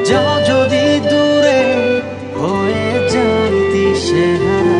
যাও যদি দূরে হয়ে যাই দিশেহারা।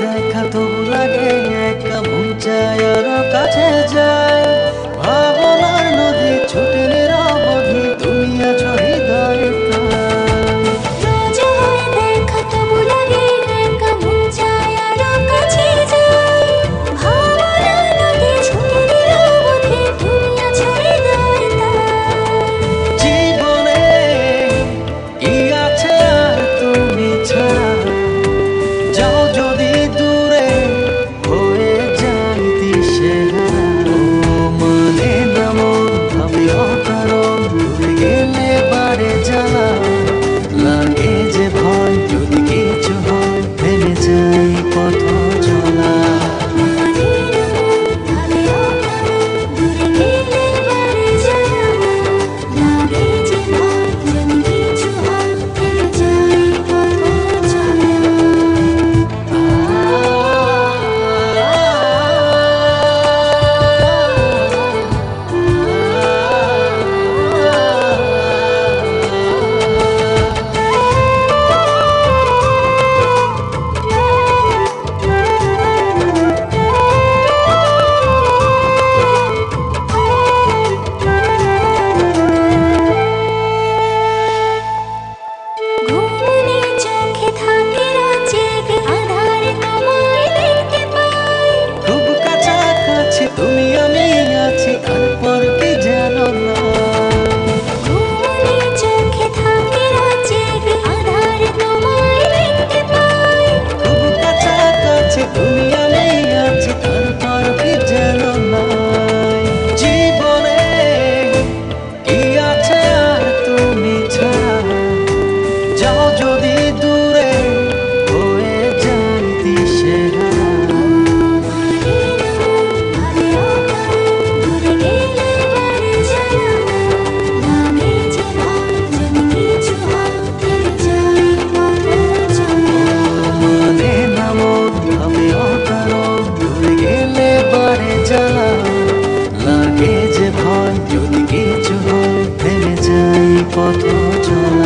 দেখা তবু লাগে একা মন চায় আরো কাছে যায়। ভাবনার নদী ছুটে নিরবধি তুমি আছো হৃদয়ে প্রাণ। রোজ হয় দেখা তবু লাগে একা মন চায় আরো কাছে যায়। ভাবনার নদী ছুটে নিরবধি তুমি আছো হৃদয়ে প্রাণ। জীবনে কি আছে আর তুমি ছাড়া, যাও যদি দূরে হয়ে যাই দিশেহারা। মানে না মন ভাবি অকারণ, দূরে গেলে বাড়ে জ্বালা। লাগে যে ভয় যদি কিছু হয়, থেমে যাই পথ চলা। তুমি আমি আছি তারপর কি জানো না। ঘুমনে চোখে থাকে জেগে আধারে তোমায় দেখতে পাই। খুব কাছাকাছি তুমি আমি আছি তারপর কি জানো না। জীবনে কি আছে আর তুমি ছাড়া, যাও যদি দূরে হয়ে যাই দিশেহারা। লাগে যে ভয় যদি কিছু হয়, থেমে যাই পথ চলা।